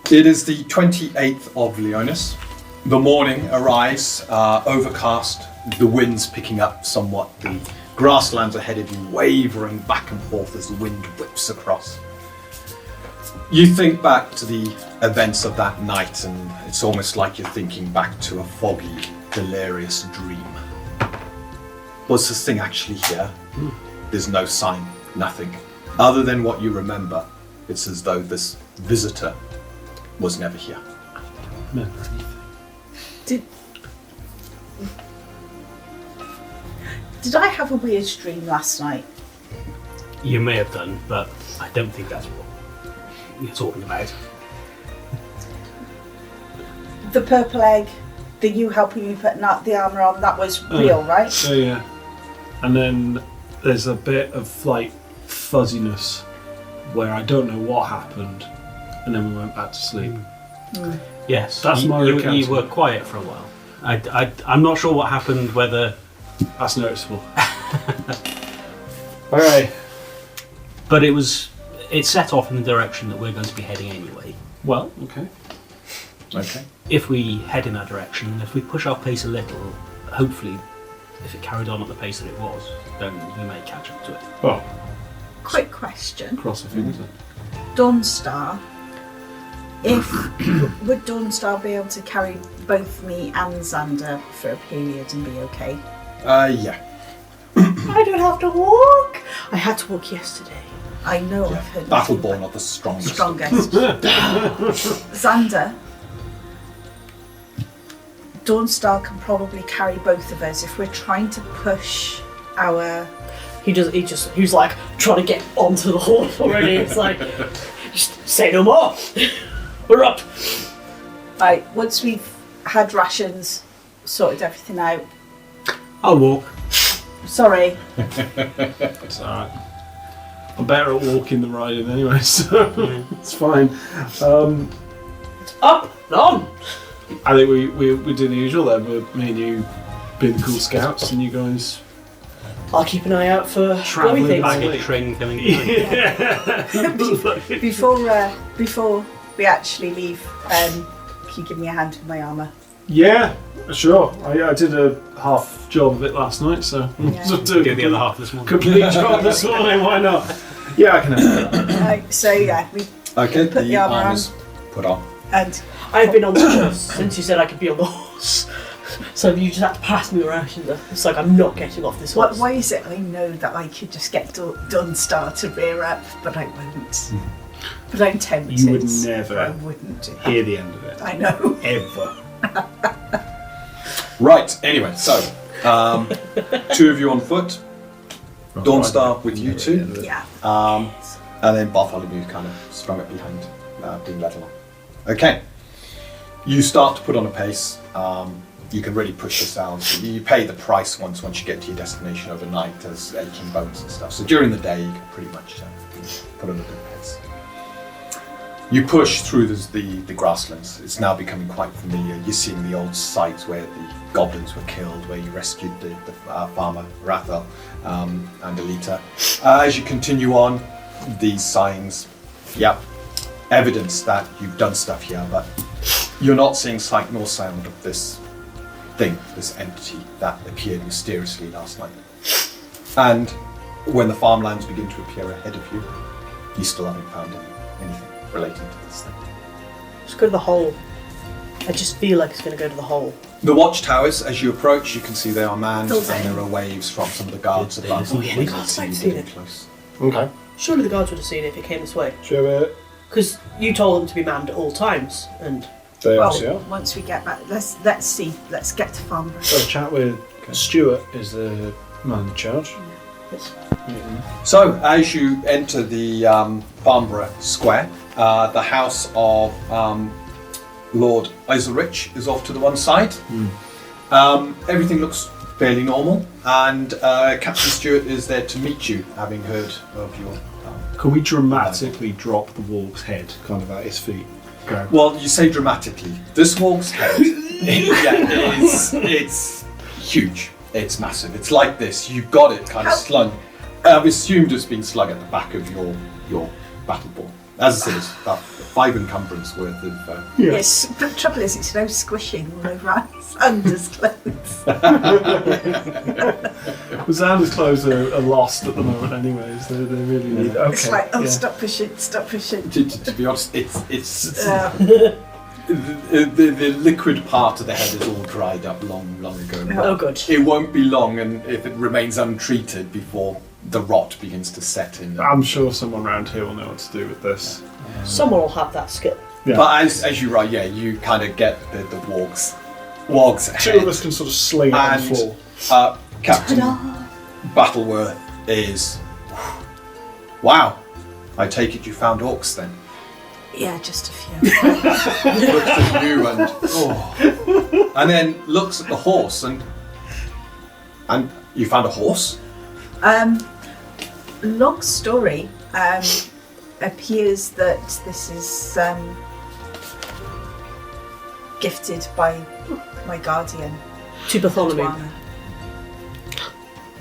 It is the 28th of Leonis. The morning arrives, overcast, the wind's picking up somewhat, the grasslands ahead of you wavering back and forth as the wind whips across. You think back to the events of that night and it's almost like you're thinking back to a foggy, delirious dream. Was this thing actually here? There's no sign, nothing. Other than what you remember, it's as though this visitor was never here. Remember anything? Did I have a weird dream last night? You may have done, but I don't think that's what you're talking about. The purple egg, you helping me put the armour on, that was real, right? Yeah. And then there's a bit of like fuzziness where I don't know what happened, and then we went back to sleep. Yes, That's my you recounting. were quiet for a while. I'm not sure what happened, whether... That's noticeable. Alright. But it set off in the direction that we're going to be heading anyway. Well, okay. Okay. If we head in that direction, if we push our pace a little, hopefully, if it carried on at the pace that it was, then we may catch up to it. Well, Quick question. cross the fingers then. Dawnstar. Would Dawnstar be able to carry both me and Xander for a period and be okay? Yeah. I don't have to walk. I had to walk yesterday. I know. Yeah. I've heard Battleborn are the strongest. Xander. Dawnstar can probably carry both of us if we're trying to push our... He's like trying to get onto the horse already. It's like, just say no more. We're up. Right, once we've had rations, sorted everything out. I'll walk. Sorry. It's alright. I'm better at walking than riding anyway, so it's fine. Up and on. I think we do the usual then, but me and you being the cool scouts and you guys... I'll keep an eye out for Travelling glowy things. Baggage train coming behind. Before we actually leave, can you give me a hand with my armour? Yeah, sure. I did a half job of it last night, so Yeah. so do Do the other half this morning. complete job this morning. Why not? Yeah, I can have that. Right, so yeah, we Okay, put the armour on armor's put on. and I've been on the horse since you said I could be on the horse. So you just have to pass me around. It's like I'm not getting off this horse. why is it I know that I could just get Dunstar to rear up, but I won't. But I'm tempted. You would but never I wouldn't do that. hear the end of it. I know. Ever. Right, anyway, so two of you on foot, Dawnstar with you two, Yeah. and then Bartholomew kind of strung it behind, being led along. Okay, you start to put on a pace. You can really push yourselves. You pay the price once you get to your destination overnight as aching bones and stuff. So during the day, you can pretty much put on a good pace. You push through the grasslands. It's now becoming quite familiar. You're seeing the old sites where the goblins were killed, where you rescued the farmer, Rathel, and Alita. As you continue on, these signs, evidence that you've done stuff here, but you're not seeing sight nor sound of this thing, this entity that appeared mysteriously last night. And when the farmlands begin to appear ahead of you, you still haven't found anything relating to this thing. Let's go to the hole. I just feel like it's going to go to the hole. The watchtowers, as you approach, you can see they are manned, Okay. and there are waves from some of the guards above. Oh, yeah, the guards might see getting it. close. Okay. Surely the guards would have seen it if it came this way. Sure. Because you told them to be manned at all times, and They obviously Well, are. once we get back, let's see. Let's get to Farmborough. So chat with Stuart is the man in charge. it's So, as you enter the Farmborough Square, the house of Lord Iselrich is off to the one side. Everything looks fairly normal, and Captain Stewart is there to meet you, having heard of your... Can we dramatically drop the warg's head kind of at his feet? Go. Well, you say dramatically. This warg's head, it's huge. It's massive. It's like this. You've got it kind of slung. I've assumed it's been slung at the back of your battle ball. As I said, it's about 5 encumbrance worth of. Yes, but the trouble is, it's no squishing all over Xander's clothes. Xander's clothes are lost at the moment, anyways. They really need. Okay. It's like, yeah. stop pushing, stop pushing. To be honest, it's the liquid part of the head is all dried up long ago. Oh, good. It won't be long, and if it remains untreated before the rot begins to set in. I'm sure someone around here will know what to do with this. Someone will have that skill. Yeah. But as you write, you kind of get the wog's Two head. of us can sort of sling it on the And floor. Captain Battleworth is. Wow. I take it you found orcs then. Yeah, just a few. Looks at you and then looks at the horse and you found a horse? Long story. Appears that this is gifted by my guardian. To Bartholomew. Luana.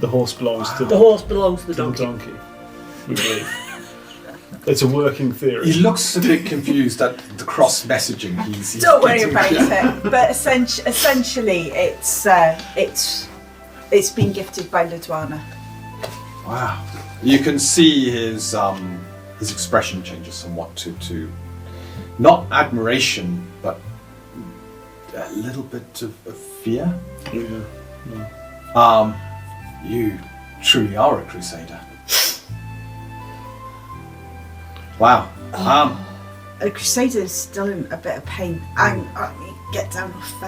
The horse belongs to The horse belongs to the the donkey. donkey. We believe. It's a working theory. He looks a bit confused at the cross messaging he's Don't worry getting. about it. But essentially, it's been gifted by Luana. Wow. You can see his expression changes somewhat to not admiration, but a little bit of fear. Yeah. You truly are a crusader. Wow. A crusader is still in a bit of pain. And get down off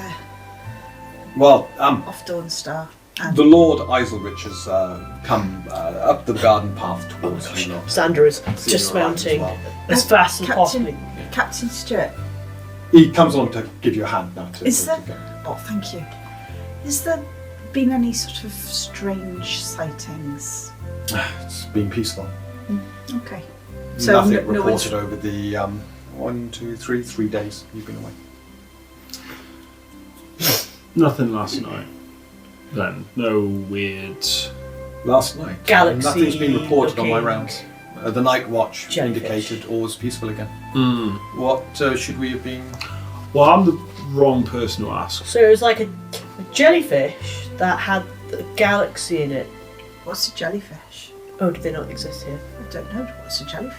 off Dawnstar. And the Lord Eiselrich has come up the garden path towards you. Xander is See just you around mounting as well. as fast as possibly. Captain Stewart, He comes on to give you a hand now. Is to there- go. oh thank you. Has there been any sort of strange sightings? It's been peaceful. Okay. Nothing no one's reported over the 3 days you've been away. Nothing last night. Then no weird. Last night, Galaxy nothing's been reported on my looking rounds. The night watch jellyfish. indicated all was peaceful again. Mm. What should we have been? Well, I'm the wrong person to ask. So it was like a jellyfish that had a galaxy in it. What's a jellyfish? Oh, do they not exist here? I don't know. What's a jellyfish?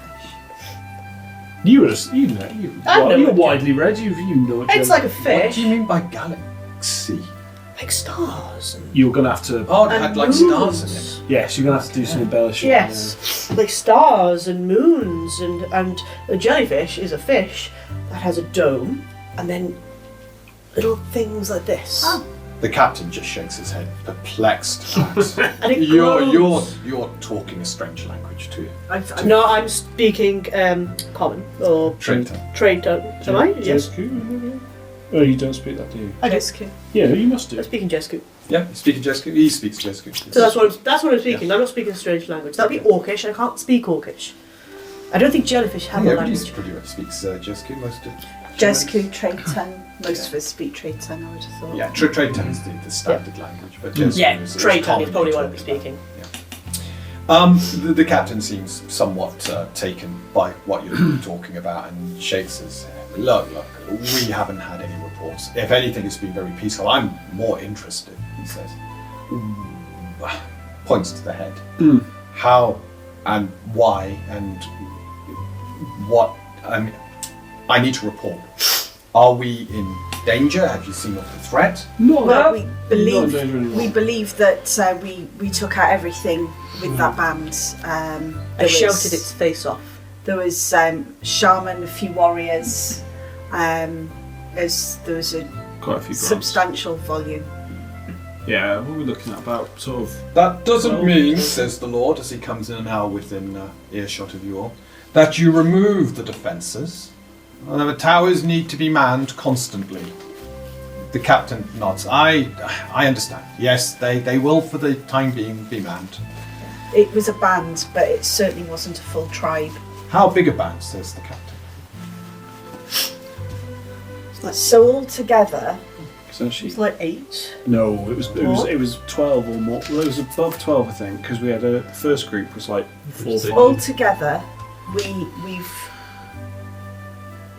You're I know you're what widely read. You know. It's like a What fish, do you mean by galaxy? like stars. And You're gonna have to. Oh, it and had like moons. stars in it. Yes, you're gonna have to do some embellishing. Yes, like stars and moons, and a jellyfish is a fish that has a dome, and then little things like this. Oh. The captain just shakes his head, perplexed at And it you're glows. talking a strange language to you. I've No, I'm speaking common or Trade tongue. trade tongue. Am I? Yes. Jesku? Oh, you don't speak that, do you? I do. Yeah, you must do. I'm speaking Jesku. Yeah, you speaking Jesku? He speaks Jesku. So that's what I'm speaking. I'm not speaking a strange language. That'd be Orcish. I can't speak Orcish. I don't think jellyfish have a Everybody language. pretty much speaks Jesku. Most of Jesku, trade tongue. Most of us speak trade tongue, I would have thought. Yeah, trade tongue is the standard language, but Jesku Yeah, is trade tongue is commonly probably what I'd be talked about. speaking. The captain seems somewhat taken by what you're talking about and shakes his head. Look, we haven't had any reports. If anything, it's been very peaceful. I'm more interested, he says. Points to the head. Mm. How and why and what, I need to report. Are we in danger? Have you seen the threat? No, Well, we not in believe danger anymore. that we took out everything with that band. I shouted its face off. There was shaman, a few warriors. There was a Quite a few grants. substantial volume. Yeah, what are we looking at? About sort of. That doesn't Well- mean, says the Lord as he comes in now within earshot of you all, that you remove the defences. The towers need to be manned constantly. The captain nods. I understand. Yes, they will for the time being be manned. It was a band, but it certainly wasn't a full tribe. How big a band, says the captain. So all together, Essentially. It's like 8. No, it was What? 12 or more. Well, it was above 12, I think, because we had a first group was like 14. all together, we've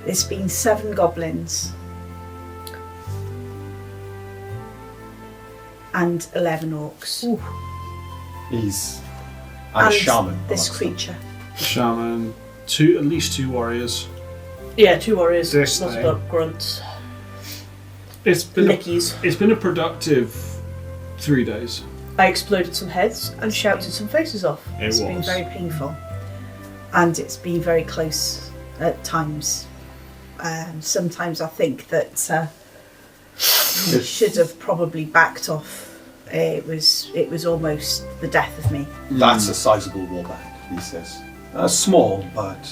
There's been 7 goblins and 11 orcs. He's and a shaman. This amongst them. creature. Shaman, at least 2 warriors. Yeah, 2 warriors. This Lots thing. of grunts. It's been Lickies. it's been a productive 3 days. I exploded some heads and shouted some faces off. It's been very painful, and it's been very close at times. Sometimes I think that we should have probably backed off. It was almost the death of me. That's a sizable warband, he says. Small, but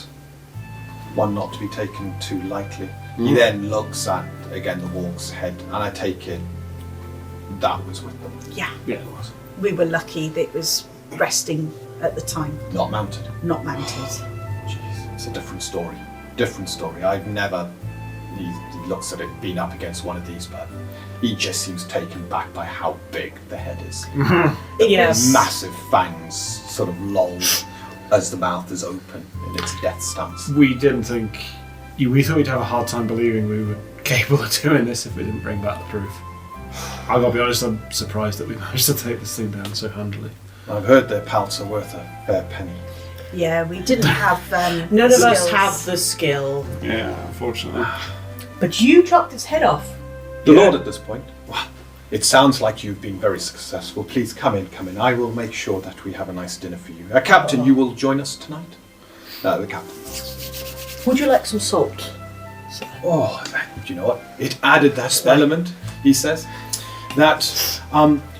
one not to be taken too lightly. He then looks at, again, the warg's head, and I take it that was with them. Yeah, Yeah, it was. we were lucky that it was resting at the time, Not mounted. not mounted. Jeez, it's a different story. Different story. I've never... He looks at it, been up against one of these, but he just seems taken back by how big the head is. Yes. Massive fangs sort of loll as the mouth is open in its death stance. We didn't think. We thought we'd have a hard time believing we were capable of doing this if we didn't bring back the proof. I gotta be honest, I'm surprised that we managed to take this thing down so handily. I've heard their pelts are worth a fair penny. Yeah, we didn't have. None of us skills. have the skill. Yeah, unfortunately. But you chopped its head off. The Lord at this point. Well, it sounds like you've been very successful. Please come in, come in. I will make sure that we have a nice dinner for you. Captain, you will join us tonight? The captain. Would you like some salt? Oh, do you know what? It added that element, he says. That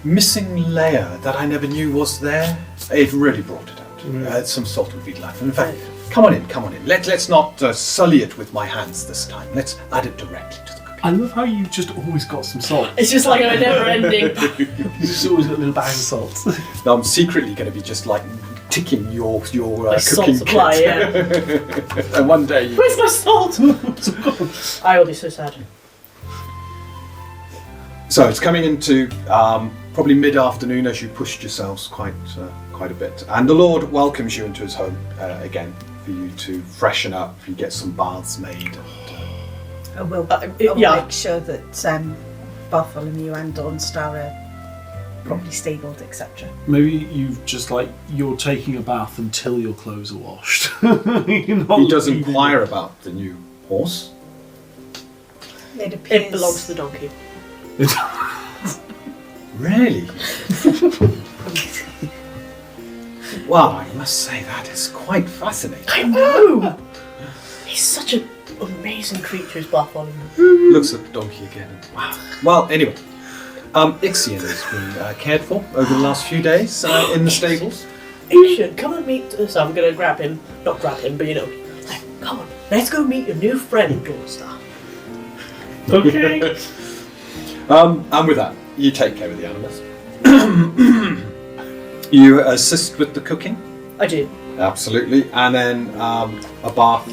missing layer that I never knew was there. It really brought it out. Some salt would be delightful. In fact, come on in, come on in. Let's not sully it with my hands this time. Let's add it directly to the cooking. I love how you just always got some salt. It's just like a never ending. You just always got a little bag of salt. Now I'm secretly going to be just like ticking your salt cooking supply, kit. yeah. And one day you... Where's my salt? I will be so sad. So it's coming into probably mid-afternoon as you pushed yourselves quite a bit. And the Lord welcomes you into his home again for you to freshen up, you get some baths made. And, I will yeah. make sure that Bartholomew and Dawnstar are properly stabled, etc. Maybe you've just you're taking a bath until your clothes are washed. he does inquire about the new horse. It appears It belongs to the donkey. Really? Well, I must say that is quite fascinating. I know! He's such an amazing creature, is Bartholomew. Looks at the donkey again. Wow. Well, anyway, Ixion has been cared for over the last few days in the stables. You should come and meet us. I'm going to grab him. Not grab him, but you know. Come on, let's go meet your new friend, Dawnstar. Okay. And with that, you take care of the animals. You assist with the cooking. I do. Absolutely. And then a bath,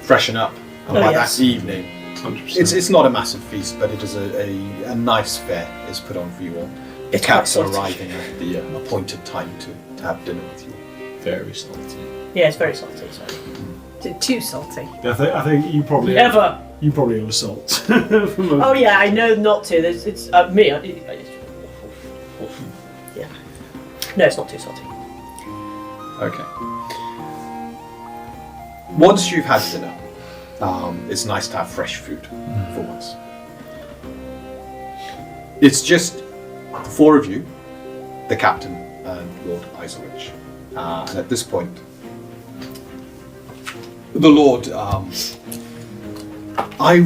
freshen up. And by that evening, 100%. it's not a massive feast, but it is a nice fare is put on for you all. The It's cats quite are salty. arriving at the appointed time to have dinner with you. very salty. Yeah, it's very salty. So. Too salty. I think you probably Never. You probably owe salt. Oh yeah, I know not to. It's me. Yeah. No, it's not too salty. Okay. Once you've had dinner, it's nice to have fresh food for once. It's just the 4 of you, the captain and Lord Iserich. And at this point, the Lord, I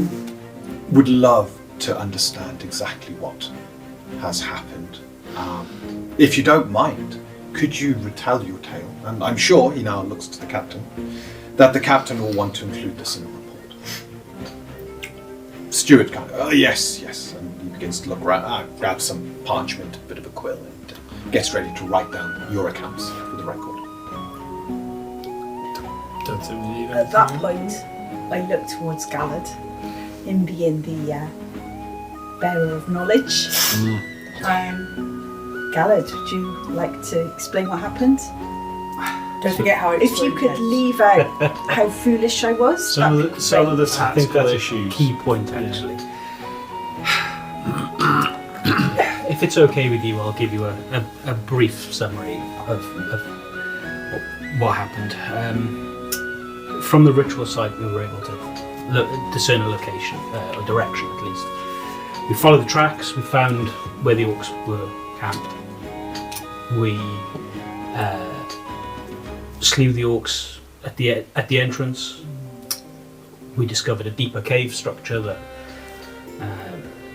would love to understand exactly what has happened. If you don't mind, could you retell your tale? And I'm sure, he now looks to the captain, that the captain will want to include this in the report. Steward kind of, oh yes, yes. And he begins to look around, grabs some parchment, a bit of a quill, and gets ready to write down your accounts for the record. Don't think we need At that anything. point, I look towards Gallard, him being the bearer of knowledge. Gallard, would you like to explain what happened? Don't forget how If you could leave out how foolish I was, Some that'd of be the, some of the great. I think tactical that's issues. a key point, actually. If it's okay with you, I'll give you a brief summary of what happened. From the ritual site, we were able to discern a location, or direction at least. We followed the tracks, we found where the orcs were camped. We slew the orcs at the entrance. We discovered a deeper cave structure that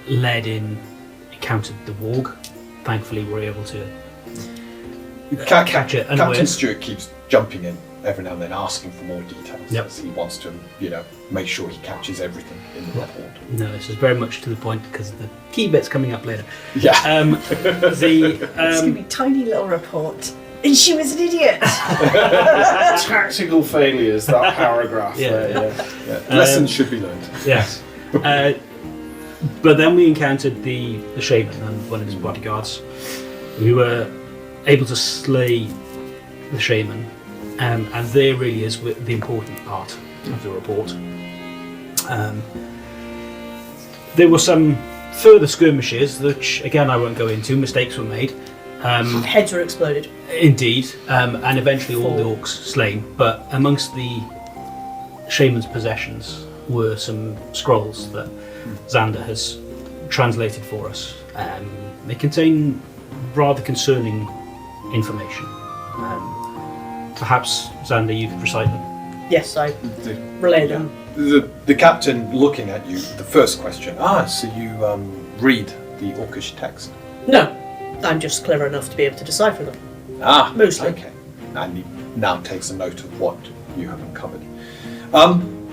led in, encountered the warg. Thankfully, we were able to catch it Captain unawares. Stewart keeps jumping in every now and then, asking for more details. Yep. As he wants to, make sure he catches everything in the report. No, this is very much to the point because the key bit's coming up later. Yeah. It's going to be a tiny little report. And she was an idiot. Tactical failures, that paragraph. Yeah. there, Yeah. Lessons should be learned. Yes. But then we encountered the shaman and one of his bodyguards. We were able to slay the shaman, and there really is the important part of the report. There were some further skirmishes, which again I won't go into. Mistakes were made. Heads were exploded. Indeed, and eventually all the orcs slain. But amongst the shaman's possessions were some scrolls that Xander has translated for us. They contain rather concerning information. Perhaps, Xander, you could recite them. Yes, I The, relayed them. the captain looking at you, the first question, so you read the orcish text? No, I'm just clever enough to be able to decipher them. Mostly. Okay. And he now takes a note of what you have uncovered.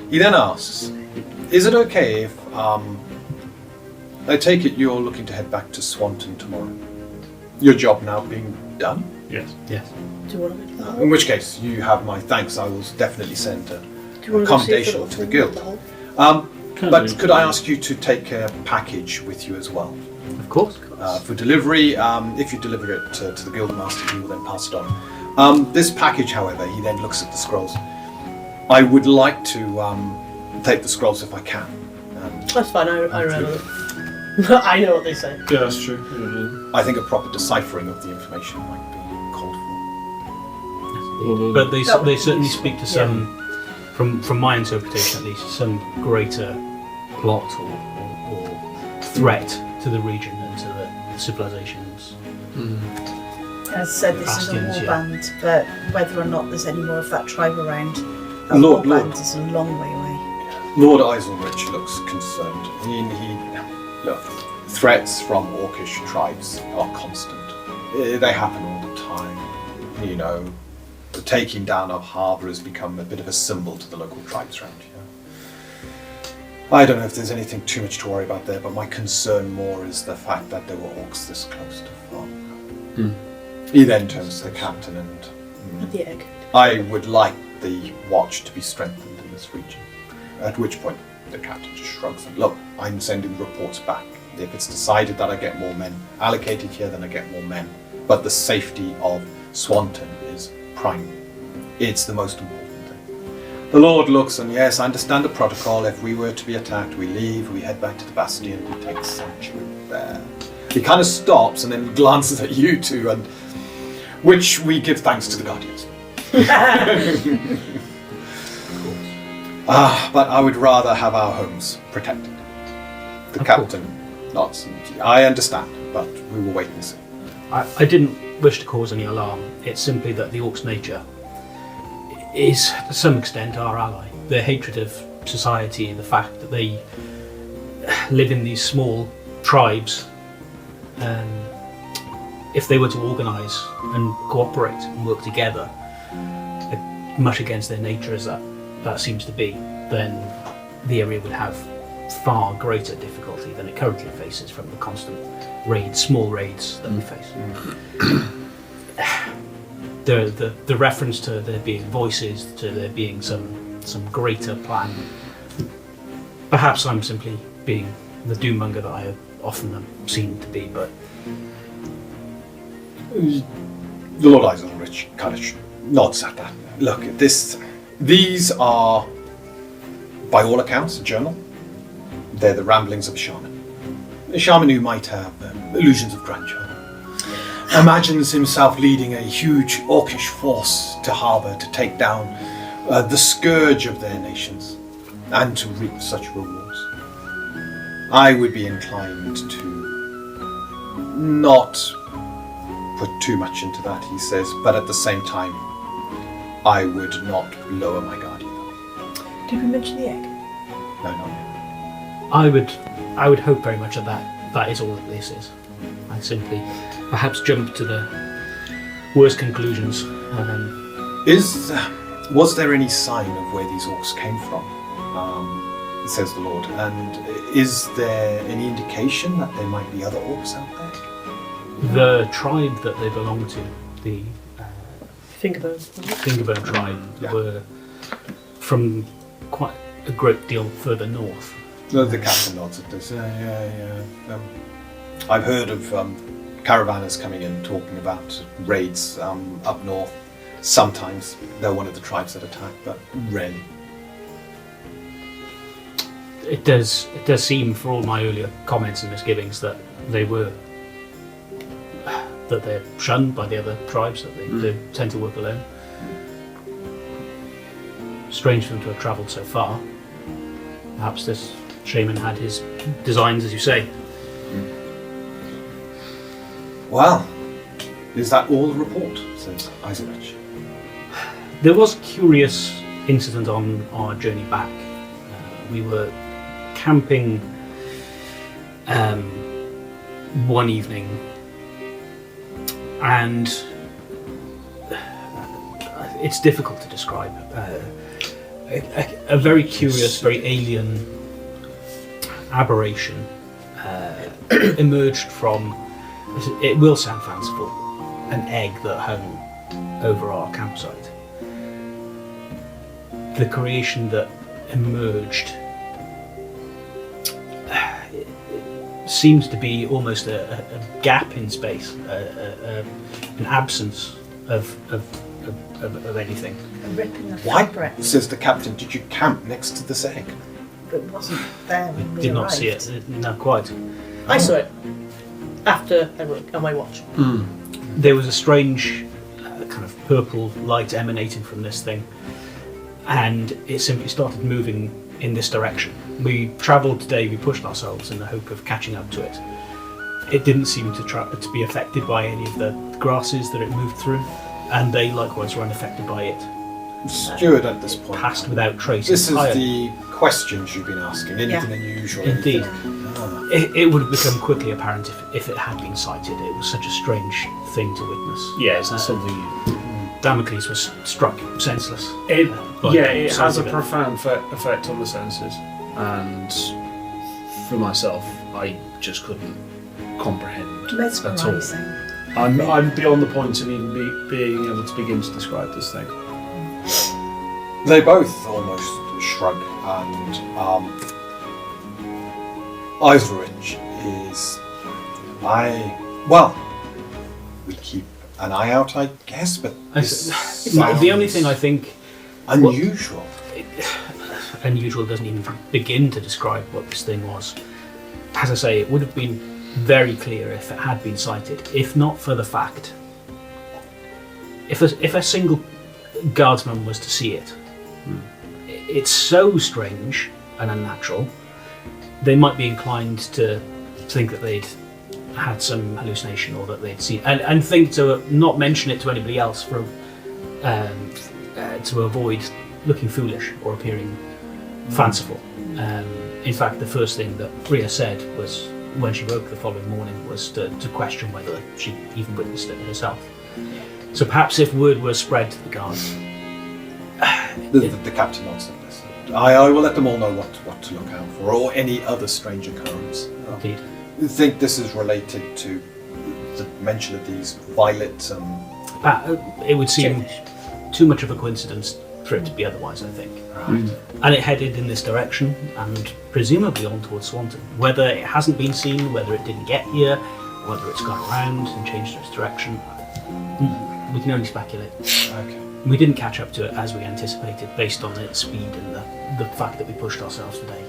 He then asks, is it okay if, I take it you're looking to head back to Swanton tomorrow? Your job now being done? Yes. Yes. Do you want to make that? In which case, you have my thanks. I will definitely send Do you want to go see if accommodation it'll to the turn guild. up? But could I ask you to take a package with you as well? Of course. For delivery, if you deliver it to the guildmaster, he will then pass it on. This package, however, he then looks at the scrolls. I would like to take the scrolls if I can. That's fine, I remember them. I know what they say. Yeah, that's true. I think a proper deciphering of the information might be called for. But they certainly speak to some, from my interpretation at least, some greater plot or threat to the region and to the civilizations. As I said, this is a Bastions, yeah. warband, but whether or not there's any more of that tribe around, that Lord. warband is a long way away. Lord Eiselrich looks concerned. Look, threats from orcish tribes are constant. They happen all the time. The taking down of harbour has become a bit of a symbol to the local tribes around here. I don't know if there's anything too much to worry about there, but my concern more is the fact that there were orcs this close to Farmborough. He then turns to the captain and The egg. I would like the watch to be strengthened in this region. At which point the captain just shrugs and, look, I'm sending reports back. If it's decided that I get more men allocated here, then I get more men. But the safety of Swanton is prime. It's the most important thing. The Lord looks and, yes, I understand the protocol. If we were to be attacked, we leave, we head back to the Bastion, we take sanctuary there. He kind of stops and then glances at you two, and which we give thanks to the Guardians. But I would rather have our homes protected. The Of captain nods. I understand, but we will wait and see. I didn't wish to cause any alarm. It's simply that the orcs' nature is, to some extent, our ally. Their hatred of society, the fact that they live in these small tribes, if they were to organise and cooperate and work together, much against their nature as that seems to be, then the area would have far greater difficulty than it currently faces from the constant small raids that we face. The reference to there being voices, to there being some greater plan. Perhaps I'm simply being the doom-monger that I have often seem to be, but The Lord Eiselrich kind of nods at that. Look, these are, by all accounts, a journal. They're the ramblings of a shaman. A shaman who might have illusions of grandeur. Imagines himself leading a huge orcish force to harbour to take down the scourge of their nations and to reap such rewards. I would be inclined to not put too much into that, he says, but at the same time, I would not lower my guard either. Did we mention the egg? No, not yet. I would hope very much that is all that this is. I simply perhaps jump to the worst conclusions. Was there any sign of where these orcs came from? Says the Lord. And is there any indication that there might be other orcs out there? The tribe that they belong to, the Fingerbone. tribe, Yeah. were from quite a great deal further north. The captain nods at this. I've heard of caravanners coming in talking about raids up north. Sometimes they're one of the tribes that attack, but rarely. It does seem, for all my earlier comments and misgivings, that they're shunned by the other tribes, that they tend to work alone. Strange for them to have travelled so far. Perhaps this shaman had his designs, as you say. Well, is that all the report? Says Eisenrich. There was a curious incident on our journey back. We were camping one evening, and it's difficult to describe. A very curious, very alien aberration emerged from, it will sound fanciful, an egg that hung over our campsite. The creation that emerged seems to be almost a gap in space, an absence of anything. A rip in the Why, fabric. says the captain, did you camp next to this egg? It wasn't there when we Did not arrived. see it, not quite. I saw it after on my watch. There was a strange kind of purple light emanating from this thing, and it simply started moving in this direction. We travelled today, we pushed ourselves in the hope of catching up to it. It didn't seem to be affected by any of the grasses that it moved through, and they likewise were unaffected by it. Steward, at this point, Passed without trace. this is entirely. the questions you've been asking. Anything unusual? Indeed. Ah. It would have become quickly apparent if it had been sighted. It was such a strange thing to witness. Yeah, it's not something. Damocles was struck senseless. It by it the has sight a of it. profound effect on the senses, and for myself, I just couldn't comprehend at all. Mesmerising. I'm beyond the point of even being able to begin to describe this thing. They both almost shrug, and Eisenrich is... we keep an eye out, I guess, but this The only thing I think unusual. unusual doesn't even begin to describe what this thing was. As I say, it would have been very clear if it had been sighted, if not for the fact. If a single guardsman was to see it, it's so strange and unnatural, they might be inclined to think that they'd had some hallucination or that they'd seen, and think to not mention it to anybody else for to avoid looking foolish or appearing fanciful. In fact, the first thing that Rhea said was, when she woke the following morning, was to question whether she even witnessed it herself. So perhaps if word were spread to the guards. The captain nods at this. I will let them all know what to look out for, or any other strange occurrence. Indeed. You think this is related to the mention of these violets and... It would seem Jellyfish. too much of a coincidence for it to be otherwise, I think. Right. And it headed in this direction, and presumably on towards Swanton. Whether it hasn't been seen, whether it didn't get here, whether it's gone around and changed its direction, we can only speculate. Okay. we didn't catch up to it as we anticipated, based on its speed and the fact that we pushed ourselves today.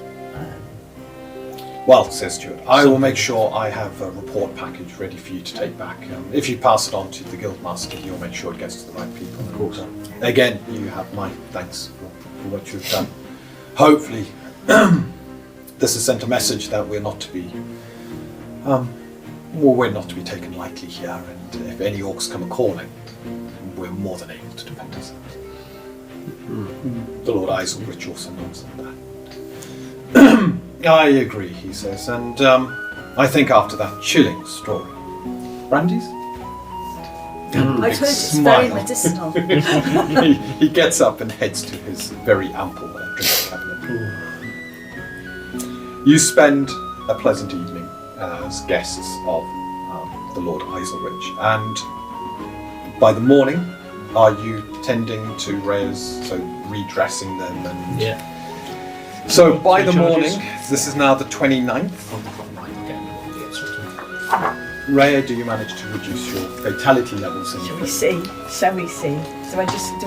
Well, says Stuart, I will make sure I have a report package ready for you to take back. If you pass it on to the Guildmaster, he'll make sure it gets to the right people. Of course. Again, you have my thanks for what you've done. Hopefully, this has sent a message that we're not to be, we're not to be taken lightly here. And if any orcs come a-calling, we're more than able to defend ourselves. The Lord Iselrich also knows that. I agree, he says, and I think after that chilling story. Brandy's? I've heard it's very medicinal. he gets up and heads to his very ample drink cabinet. You spend a pleasant evening as guests of the Lord Iselrich, and by the morning, are you tending to Rhea's, so redressing them and... Yeah. So by the Three morning, charges. this is now the 29th. Rhea, do you manage to reduce your fatality levels? Shall we see? Shall we see? Do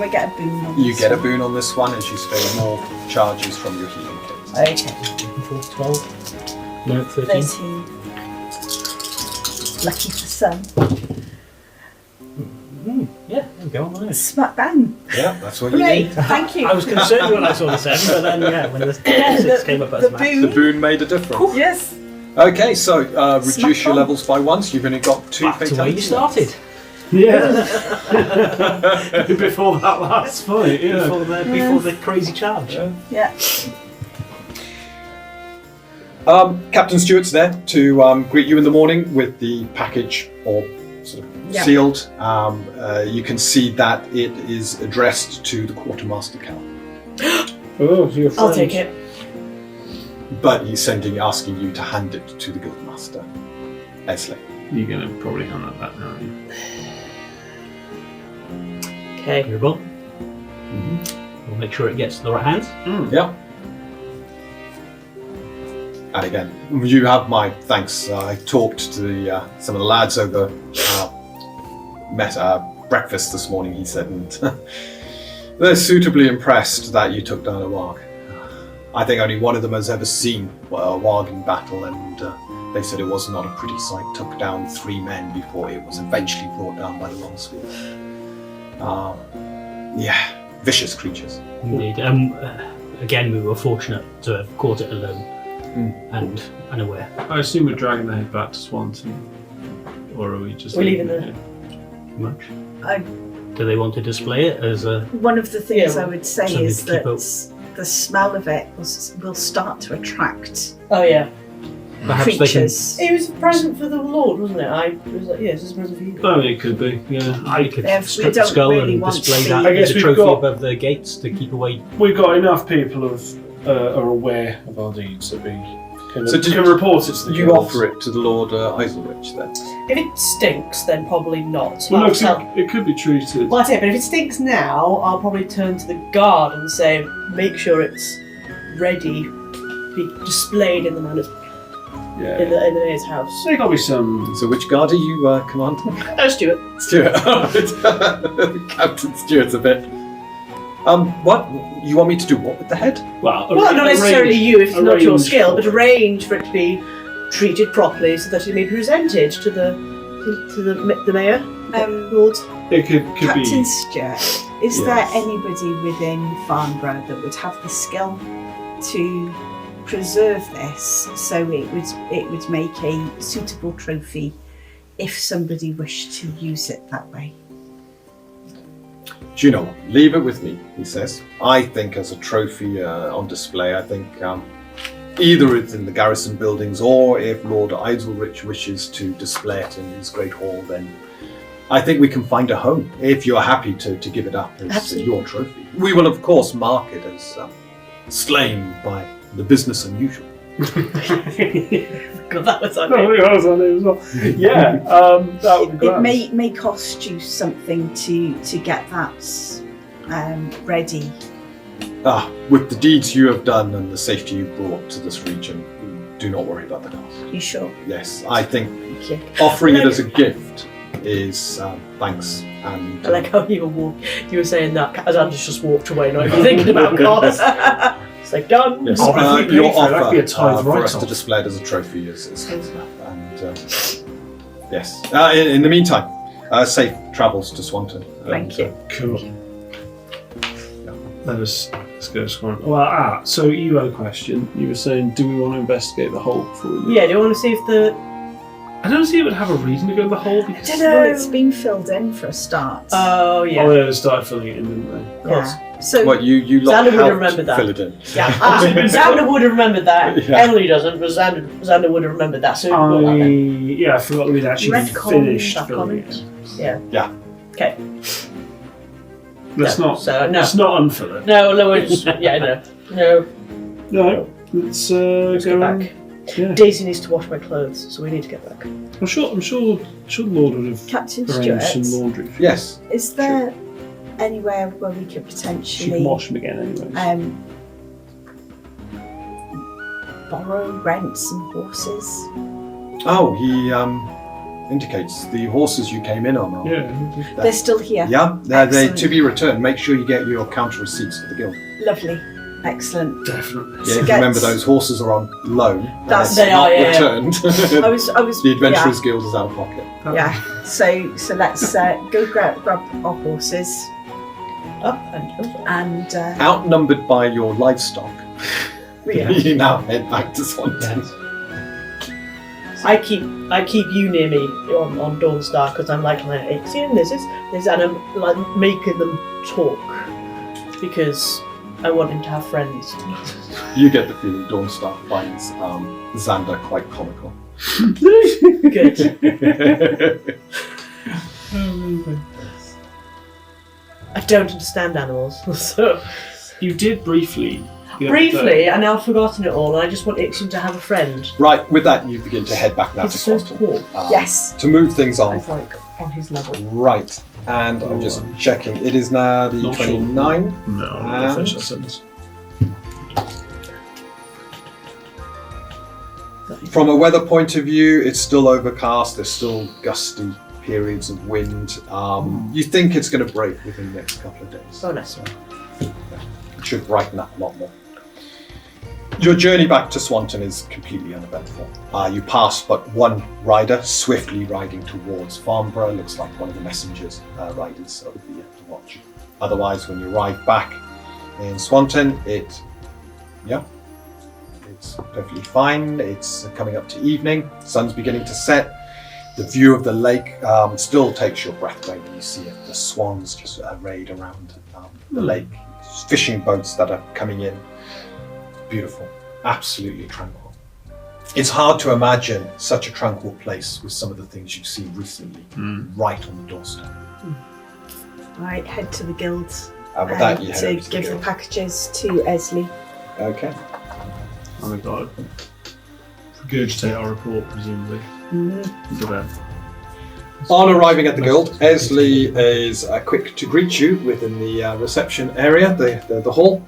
I get a boon on You this get a one? boon on this one as you spend more charges from your healing kit. Okay. 12? No, 13. 13. Lucky for some. Yeah, there we go on there. Smack bang. Yeah, that's what you Great. need. Thank you. I was concerned when I saw the 7, but then, yeah, when the 6 came up as the max. The boon. boon made a difference. Yes. Okay, so reduce Smack your on. levels by one, so you've only got 2 Back to where you fatality started. Yeah. Before that last fight, yeah. Before the crazy charge. Yeah. Captain Stewart's there to greet you in the morning with the package, or sort of Yeah. sealed. You can see that it is addressed to the Quartermaster Cal. Oh, so your I'll friends. take it. But he's asking you to hand it to the Guildmaster, Esley. You're going to probably hand that back now, aren't you? Okay. Move on. We'll make sure it gets to the right hands. Yeah. And again, you have my thanks. I talked to the some of the lads over breakfast this morning, he said, and they're suitably impressed that you took down a warg. I think only one of them has ever seen a warg in battle, and they said it was not a pretty sight. Took down 3 men before it was eventually brought down by the longsword. Yeah, vicious creatures. Indeed. Again, we were fortunate to have caught it alone and unaware. I assume we're dragging the head back to Swanton. Or are we just... We're leaving it? Much. I- Do they want to display it as a... One of the things Yeah. I would say Something is to keep that up. the smell of it will start to attract Oh yeah. Perhaps they can... creatures. It was a present for the Lord, wasn't it? I was like, yeah, this is a present for you. Oh, it could be, yeah. I could Yeah, we strip the don't skull really and want display to that be- I guess as a we've trophy got- above the gates to keep away. We've got enough people are aware of our deeds that we can, So did can report it to the You guilds. offer it to the Lord Iselrich then? If it stinks, then probably not. Well, I'll no, tell- it could be treated. Well, that's it, but if it stinks now, I'll probably turn to the guard and say, make sure it's ready to be displayed in the mayor's Yeah. in the mayor's house. There got to be some... So which guard are you commanding? Stuart. Stuart. Captain Stuart's a bit. What? You want me to do what with the head? Well, Well, not necessarily you if it's not your arrange skill, for but it. arrange for it to be treated properly so that it may be presented to the mayor, Lord. It could Captain be... Stewart, is Yes. there anybody within Farmborough that would have the skill to preserve this so it would make a suitable trophy if somebody wished to use it that way? Do you know what? Leave it with me, he says. I think as a trophy on display, I think either it's in the garrison buildings or if Lord Iselrich wishes to display it in his great hall, then I think we can find a home if you're happy to give it up as Absolutely. your trophy. We will, of course, mark it as slain by the business unusual. God, that was on Oh, it. yeah, I was on it as well. Yeah, that would be It great. may cost you something to get that ready. With the deeds you have done and the safety you brought to this region, do not worry about the cost. You sure? Yes, I think Thank you. offering it as a gift is thanks. And I like how you were saying that as Anders just walked away, not even thinking about costs. It's like done. yes, Oh, if we paid your for it, that'd offer be a tithe for us write-off. to display it as a trophy is and yes. In the meantime, safe travels to Swanton. Thank you. Cool. Let's go to Swan. Well, so you had a question. You were saying, do we want to investigate the hole before we leave? Yeah, do you want to see if the... I don't see it would have a reason to go in the hole because Well, it's been filled in for a start. Oh, yeah. oh, they started filling it in, didn't they? Of course. Yeah. So What you lot Xander would have helped remembered that. fill it in. Yeah, Xander would have remembered that. Yeah. Emily doesn't, but Xander would have remembered that. So we'll put that then. I forgot that we'd actually Retcon finished that filling comment. it. Yeah. Okay. Let's No, not. so, no. Let's not unfill it. No, it's... Yeah, no. No. Let's go Let's get and- back. Yeah. Daisy needs to wash my clothes, so we need to get back. I'm sure the Lord would have Captain arranged Stewart, some laundry. For Yes. is there anywhere where we could She can potentially wash them again anyway. borrow, rent some horses? Oh, he indicates the horses you came in on. Are, Yeah. They're still here. Yeah, they Excellent. to be returned. Make sure you get your counter receipts for the guild. Lovely. Excellent. Definitely. Yeah, So if you get- remember those horses are on loan. and That's- it's They not are, yeah. returned. I was The Adventurers Guild is out of pocket. Yeah. So let's go grab our horses Up and over. and Outnumbered by your livestock, yeah. you now head back to Swanton. I keep you near me on Dawnstar because I'm like, see, and this, and I'm like making them talk because I want him to have friends. You get the feeling Dawnstar finds Xander quite comical. Good. I don't understand animals, so You did briefly. briefly, and now I've forgotten it all, and I just want Ixon to have a friend. Right, with that, you begin to head back now to He's so Swanton. tall. Yes. To move things I on. was like on his level. Right, and I'm just checking. It is now the Not sure. 29. No, And- finish that sentence. From a weather point of view, it's still overcast. There's still gusty periods of wind. You think it's going to break within the next couple of days. Oh, nice. So, it should brighten up a lot more. Your journey back to Swanton is completely uneventful. You pass but one rider swiftly riding towards Farmborough. Looks like one of the messengers riders of the watch. Otherwise, when you arrive back in Swanton, it's perfectly fine. It's coming up to evening. Sun's beginning to set. The view of the lake still takes your breath away when you see it. The swans just arrayed around the lake. Fishing boats that are coming in. Beautiful. Absolutely tranquil. It's hard to imagine such a tranquil place with some of the things you've seen recently right on the doorstep. Right, head to the guild And with that, you head to over to the give the guild. packages to Esley. Okay. Oh my god. Regurgitate our report, presumably. To them. On arriving at the guild, Esley is quick to greet you within the reception area, the hall.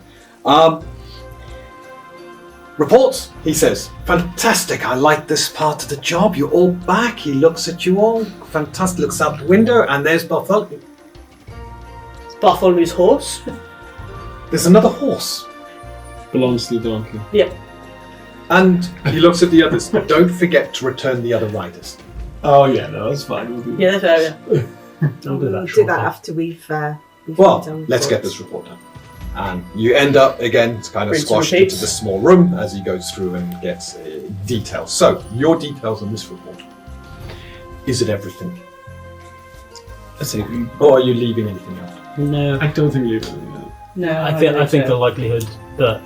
Reports, he says. Fantastic, I like this part of the job. You're all back. He looks at you all. Fantastic, looks out the window, and there's Bartholomew. It's Bartholomew's horse. There's another horse. Belongs to the donkey. Yep. And he looks at the others. Don't forget to return the other riders. Oh yeah, no, that's fine. We'll do Yeah, that's yeah. I'll do that. We'll do that after we've done Well, let's get this report done. And you end up, again, kind of Rinse and squashed repeat. into this small room as he goes through and gets details. So, your details on this report. Is it everything? I think. Or are you leaving anything out? No, I don't think we leave anything out. No, I think the likelihood that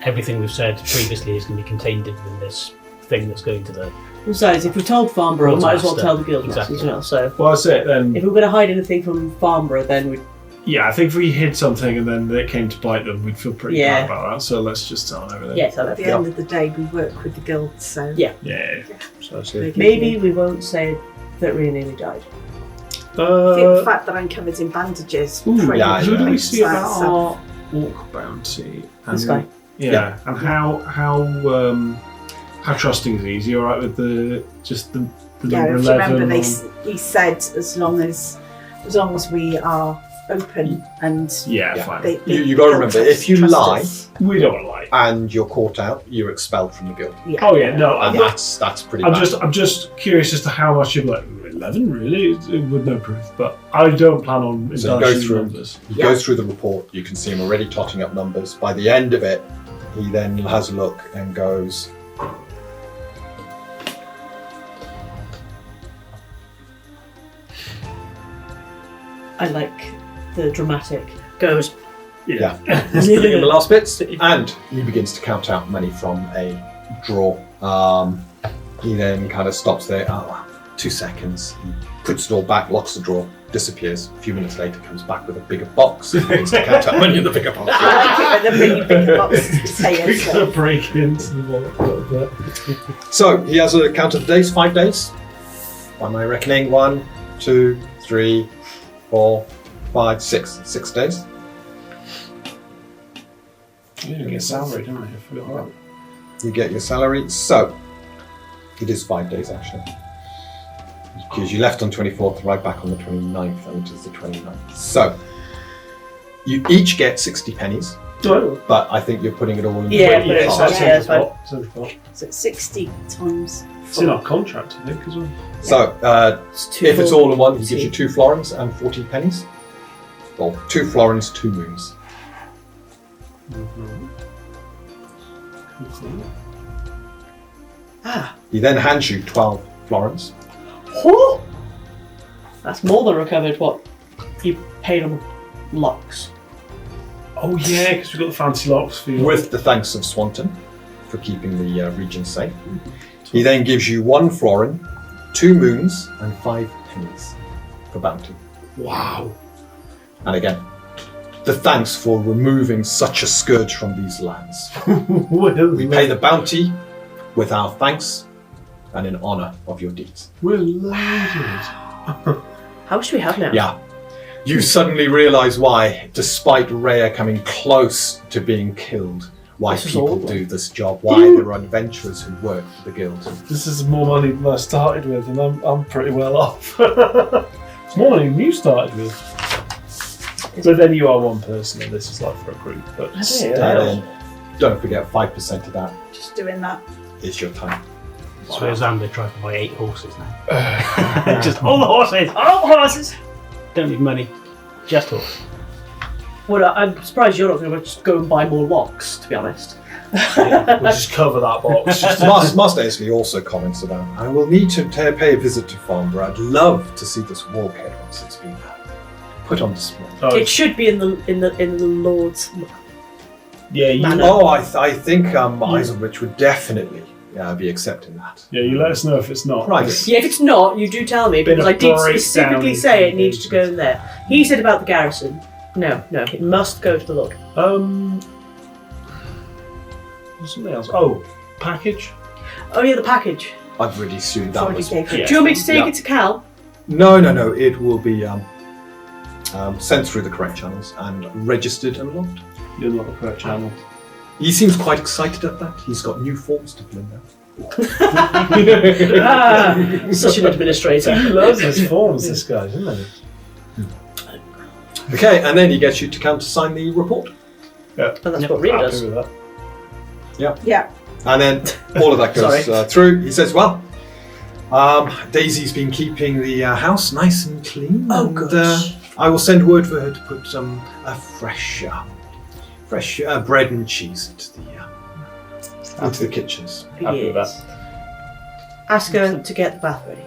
everything we've said previously is going to be contained in this thing that's going to the. Besides, if we told Farmborough, we might as well Quartermaster. tell the guild Exactly. as well. So, Well, that's it then. if we're going to hide anything from Farmborough, then we. Yeah, I think if we hid something and then it came to bite them, we'd feel pretty Yeah. bad about that. So let's just tell them everything. Yeah, tell At them. the end of the day, we work with the guild, so Yeah. Yeah. So that's it. Maybe we won't say that Rhea nearly died. I think the fact that I'm covered in bandages. Ooh, pretty yeah, who do we much see about makes sense. our orc bounty? And, This guy. Yeah, and how trusting is he? Is he all right with the Yeah, number if you 11 remember, on- he said as long as we are open and Yeah, Yeah. fine. You got to remember, if you trust lie us. We don't want to lie. and you're caught out, you're expelled from the guild. Yeah. Oh yeah, no, And that's pretty bad. I'm just curious as to how much you're like 11 really with no proof, but I don't plan on So indulging go through. in numbers. He goes through the report. You can see him already totting up numbers. By the end of it, he then has a look and goes, I like the dramatic goes. yeah. He's filling in the last bits, and he begins to count out money from a drawer. He then kind of stops there. 2 seconds. He puts it all back, locks the drawer, disappears. A few minutes later, comes back with a bigger box. He begins to count out money in the bigger box. I like it when the really big boxes say We're it. gonna break into the wallet a little bit. So he has a count of the days, 5 days. By my reckoning, 1, 2, 3, 4, 5, 6. 6 days. We didn't get salary, don't we? I forgot that. You get your salary. So it is 5 days actually. Because you left on 24th, right back on the 29th, and it is the 29th. So you each get 60 pennies, Oh, but I think you're putting it all in the Yeah, one but it's- pot. that's yeah, it's fine. So it's 60 times. It's in our contract, I think, as well. So It's if it's all in one, he gives you 2 florins and 14 pennies. Well, 2 florins, 2 moons. Ah, He then hands you 12 florins. oh, that's more than recovered what you paid on locks. Oh yeah, because we've got the fancy locks for you. With the thanks of Swanton for keeping the region safe. He then gives you 1 florin, 2 moons, and 5 pennies for bounty. Wow. And again, the thanks for removing such a scourge from these lands. We pay the bounty with our thanks and in honour of your deeds. We're loaded. How much do we have now? Yeah. You suddenly realise why, despite Rhea coming close to being killed, why This is people all do this job, why there are adventurers who work for the guild. This is more money than I started with, and I'm pretty well off. It's more money than you started with. But then you are one person, and this is like for a group. But I still. do. And then, don't forget, 5% of that Just doing that. is your time. So Zambi tried to buy 8 horses now. Just all the horses! All the horses! Don't need money, just horses. Well, I'm surprised you're not going to just go and buy more locks, to be honest. We'll just cover that box. Master Aisley also comments about, I will need to pay a visit to Farmborough. I'd love to see this walkhead once it's been put on display. Oh, It should be in the Lord's. yeah, you, Manor. Oh, I think Eisenrich would definitely be accepting that. yeah, you let us know if it's not. Private. Yeah, if it's not, you do tell me, Been because a I did breakdown specifically in say it needs to go communications. in there. He said about the garrison. No, it must go to the Lord. There's something else. Oh, package. Oh yeah, the package. I've already assumed that Already was. gave Yeah. it. Do you want me to take Yeah. it to Cal? No. It will be sent through the correct channels and registered and logged. You're not the correct channel. He seems quite excited at that. He's got new forms to fill in now. Such an administrator. He loves his forms, this guy, doesn't he? Okay, and then he gets you to countersign the report. Yeah. And that's what Rhea Happy does. with that. Yeah. And then all of that goes Sorry. through. He says, well, Daisy's been keeping the house nice and clean. Oh, and, good. I will send word for her to put a fresh bread and cheese into the kitchens. Happy with Yes. Ask her to get the bath ready.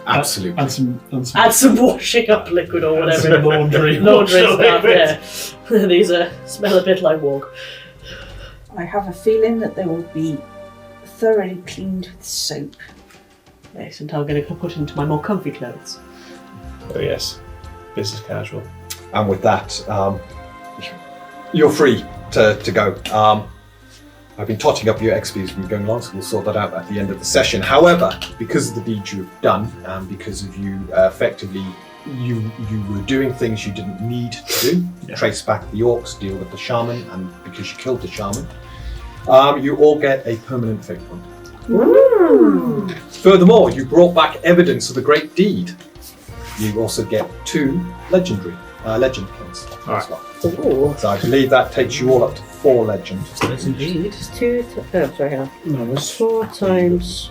Absolutely. And some Add some washing up liquid or and some whatever. laundry. Laundry Wash stuff, it. yeah. These smell a bit like walk. I have a feeling that they will be thoroughly cleaned with soap. Yes, and I'm going to put into my more comfy clothes. Oh yes, business casual. And with that, you're free to go. I've been totting up your XPs from going along, so we'll sort that out at the end of the session. However, because of the deeds you've done, and because of you effectively, you were doing things you didn't need to do, Yeah. trace back the orcs, deal with the shaman, and because you killed the shaman, you all get a permanent fate point. Furthermore, you brought back evidence of the great deed. You also get 2 legendary legend points as well. Ooh. So I believe that takes you all up to 4 legend. Yes, indeed. It's 2. Sorry, hang on. No, it's 4 times.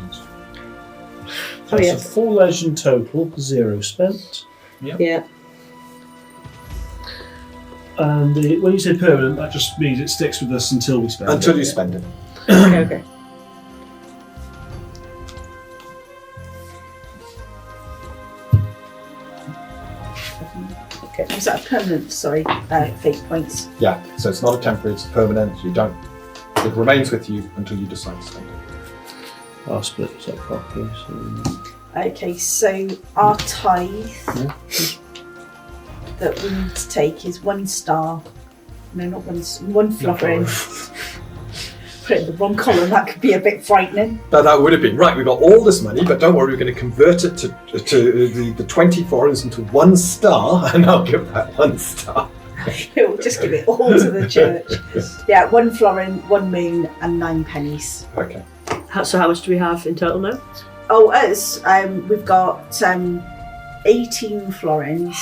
So Oh, it's yes. a full legend total, 0 spent. Yeah. And when you say permanent, that just means it sticks with us until we spend Until it. you spend it. Okay. Okay. Is that a permanent, fate points? Yeah, so it's not a temporary, it's permanent. You don't. It remains with you until you decide to spend it. I'll split this up properly. So. Okay, so our tithe that we need to take is 1 star. No, not 1 florin. Put it in the wrong column, that could be a bit frightening. But that would have been right. We've got all this money, but don't worry, we're going to convert it to the 20 florins into 1 star, and I'll give that 1 star. We'll just give it all to the church. Yeah, 1 florin, 1 moon, and 9 pennies. Okay. So how much do we have in total now? Oh, us, we've got 18 florins,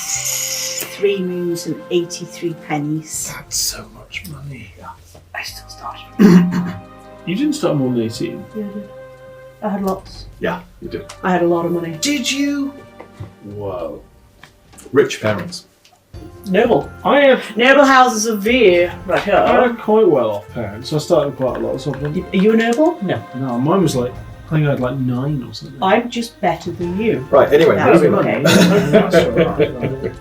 3 moons, and 83 pennies. That's so much money. I still started. You didn't start more than 18. Yeah, I did. I had lots. Yeah, you do. I had a lot of money. Did you? Whoa. Rich parents. Noble. I had houses of Veer, right here. quite well off parents. I started quite a lot of something. Are you a noble? No. No, mine was like, I think I had like 9 or something. I'm just better than you. Right, anyway, That's moving on. okay. That's all right.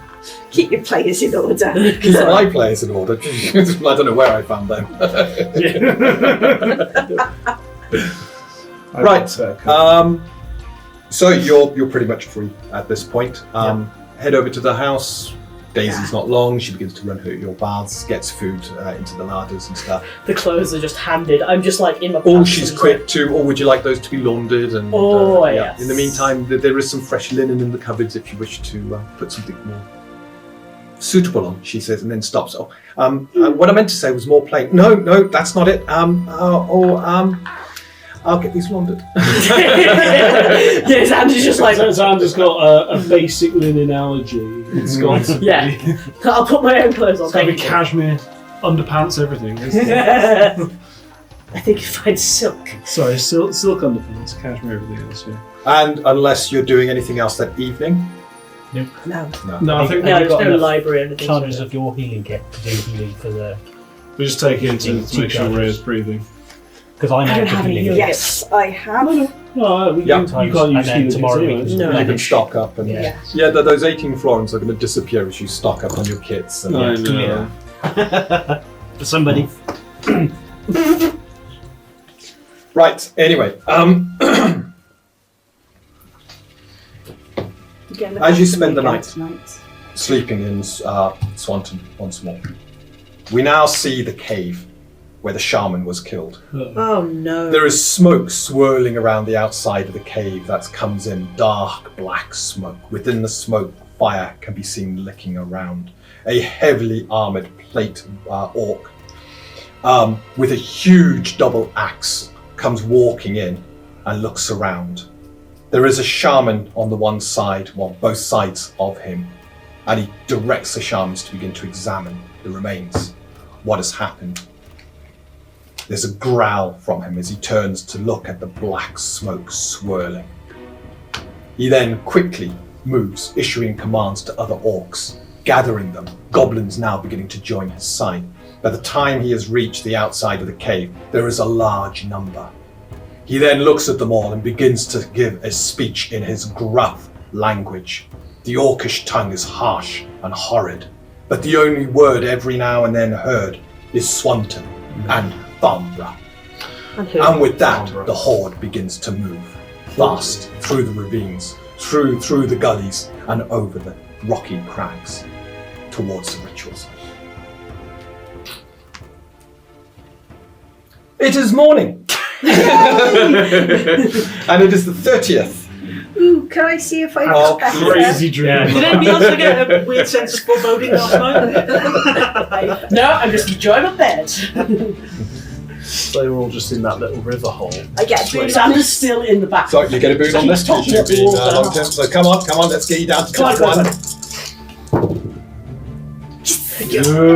Keep your players in order. Keep my players in order. I don't know where I found them. Right. So you're pretty much free at this point. Head over to the house. Daisy's not long. She begins to run your baths, gets food into the larders and stuff. The clothes are just handed. I'm just like in my Oh, pants she's and quick too. Or would you like those to be laundered? And yes. In the meantime, there is some fresh linen in the cupboards if you wish to put something more suitable on. She says, and then stops. What I meant to say was more plain. No, that's not it. I'll get these laundered. Yes, Andy's just like, Xander's got a basic linen allergy. It's got to be. yeah. I'll put my own clothes on. It's got to be thank you. cashmere, underpants, everything. I think you find silk. Sorry, silk underpants, cashmere, everything else. Yeah. And unless you're doing anything else that evening. No. No, I think No, Have there's you got no enough library or anything. charges of your healing kit to do healing for the. we just take it to Two make sure charges. Rhea's breathing. Because I I know don't the have any healing. healing. Yes, I have. No, Yeah. you can't And use then healing tomorrow we kits can- No. You can Vanish. stock up. And Yeah. those 18 florins are going to disappear as you stock up on your kits. And I know. For somebody. Right, anyway. As you spend the night. Tonight. Sleeping in Swanton once more. We now see the cave where the shaman was killed. Oh no. There is smoke swirling around the outside of the cave that comes in, dark black smoke. Within the smoke, fire can be seen licking around. A heavily armoured plate orc with a huge double axe comes walking in and looks around. There is a shaman on the one side, well, both sides of him, and he directs the shamans to begin to examine the remains. What has happened? There's a growl from him as he turns to look at the black smoke swirling. He then quickly moves, issuing commands to other orcs, gathering them, goblins now beginning to join his side. By the time he has reached the outside of the cave, there is a large number. He then looks at them all and begins to give a speech in his gruff language. The orcish tongue is harsh and horrid, but the only word every now and then heard is Swanton and Farmborough. And with that, the horde begins to move fast through the ravines, through the gullies, and over the rocky crags towards the ritual site. It is morning, and it is the 30th. Ooh, can I see if I Oh, better? Crazy dream. Yeah. Did anybody else get a weird sense of foreboding last night? No, I'm just enjoying my bed. They were all just in that little river hole. I get a boon on Xander's this. still in the back. So you get a boon on this. You Keep should topping be up the water. long term. So come on, let's get you down to Come on, just one.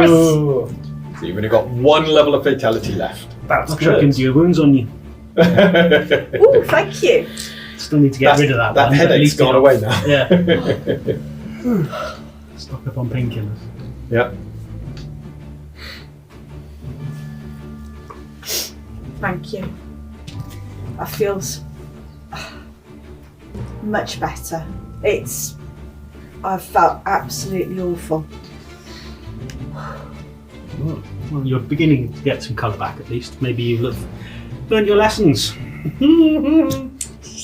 Oh, So you've only got one level of fatality left. that's I'll chuck into your wounds on you. Ooh, thank you. Still need to get rid of that. That one, but at headache's least gone you know- away now. Yeah. Stock up on painkillers. Yeah. Thank you. That feels much better. I've felt absolutely awful. Well, you're beginning to get some colour back at least. Maybe you've learned your lessons.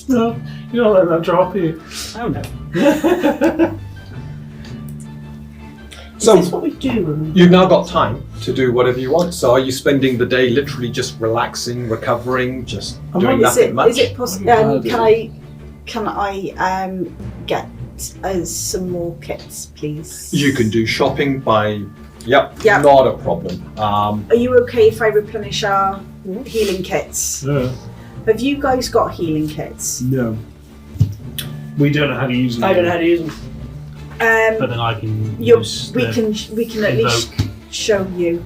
no, you don't let that drop you. Oh no. So Is this what we do? you've now got time to do whatever you want. So are you spending the day literally just relaxing, recovering, just doing nothing much? Is it possible? Can I get some more kits, please? You can do shopping by. Yep. Yep. Not a problem. Are you okay if I replenish our healing kits? No. Have you guys got healing kits? No. We don't know how to use them. I don't know how to use them. But then I can we use can at least show you.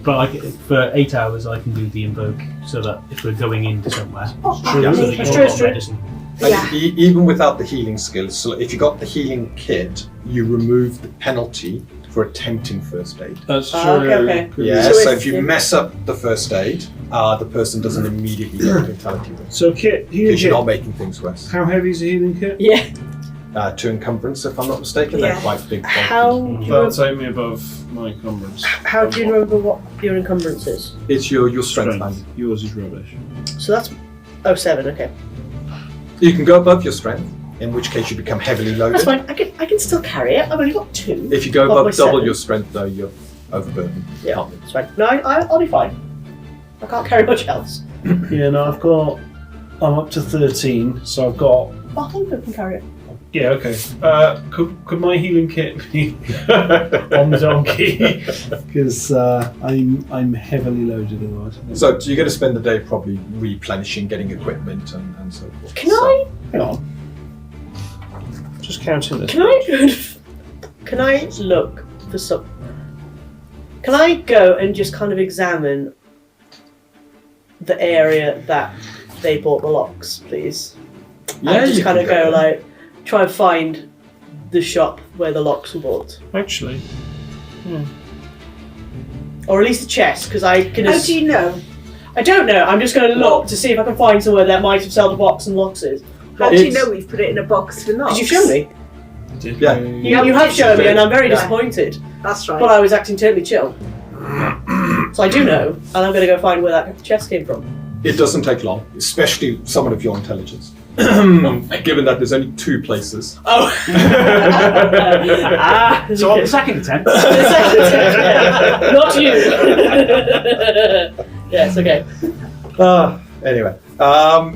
But for 8 hours I can do the invoke so that if we're going into somewhere, Oh, so that lovely. you've got medicine. And Yeah. even without the healing skills, so if you got the healing kit, you remove the penalty for attempting first aid. That's true. Okay. Yeah, So so if- if you mess up the first aid, the person doesn't immediately get a fatality risk. So kit, healing Because you're kit. not making things worse. How heavy is a healing kit? Yeah. 2 encumbrance, if I'm not mistaken, Yeah. they're quite big. How do you That'll take me above my encumbrance. How do you remember what your encumbrance is? It's your strength band. Yours is rubbish. So that's 07. Okay, You can go above your strength, in which case you become heavily loaded. that's fine. I can still carry it. I've only got 2. If you go Of above my double 7. your strength, though, you're overburdened. Yeah, Can't be. that's fine. No, I'll be fine. I can't carry much else. Yeah, no, I'm up to 13, so I've got. I think I can carry it. Yeah, okay. Could my healing kit be on the donkey? Because I'm heavily loaded otherwise. So you're going to spend the day probably replenishing, getting equipment, and so forth. Can I? Hang on. Just counting this. Can I look for some? Can I go and just kind of examine the area that they bought the locks, please? Yeah, and just you kind can of go go. like try and find the shop where the locks were bought, Actually, or at least the chest, because I can. How do you know? I don't know. I'm just going to look to see if I can find somewhere that might have sold a box and locks is. How do you It's- know we've put it in a box for knocks? Because you've shown me. did Yeah. we- You have shown me, and I'm very Yeah. disappointed. That's right. But I was acting totally chill. So I do know, and I'm going to go find where that chest came from. It doesn't take long, especially someone of your intelligence. Given that there's only 2 places. Oh. So on the second attempt, Not you. Yes, okay. Anyway,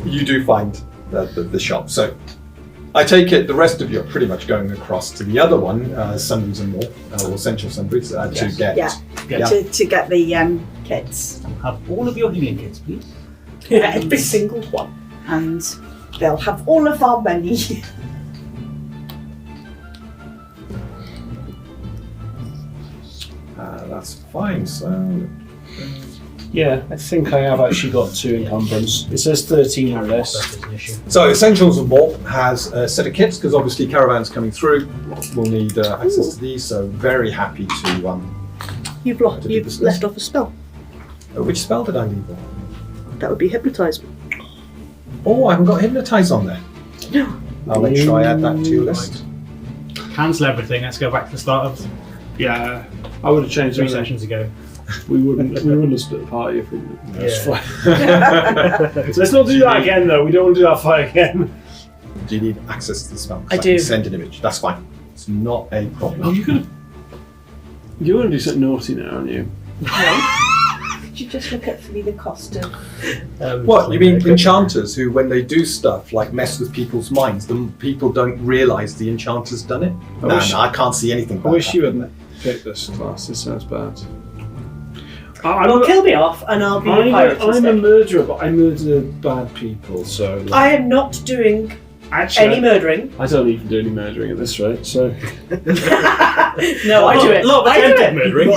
you do find the shop. So I take it the rest of you are pretty much going across to the other one, Sundries and More, or Central Sundries, to get. Yeah. Yeah. To get the kits, have all of your healing kits, please. Every single one. and they'll have all of our money. That's fine. So Yeah, I think I have actually got 2 encumbrance. It says 13 on this. That is an issue. So Essentials and More has a set of kits because obviously caravans coming through will need access to these. So very happy to. You've To do this left off a spell. Which spell did I leave off? That would be hypnotise. Oh, I haven't got Hypnotise on there. No. I'll make sure I add that to your list. Cancel everything. Let's go back to the start of Yeah, I would have changed 3 it. sessions ago. We wouldn't have split the party if we did. That's Yeah. fine. Let's not do that again, though. We don't want to do that fight again. Do you need access to the spell? I So do. can send an image. That's fine. It's not a problem. You're going to do something naughty now, aren't you? Could you just look up for me the cost of? What, you mean enchanters who, when they do stuff like mess with people's minds, the people don't realise the enchanter's done it? No, wish- I can't see anything I about wish that. you hadn't picked this class. This sounds bad. Well, kill me off, and I'll be a pirate I'm a instead. murderer, but I murder bad people, so... Like, I am not doing actually, any murdering. I don't even do any murdering at this rate, so... No, I do it. A lot of I do attempted it. murdering.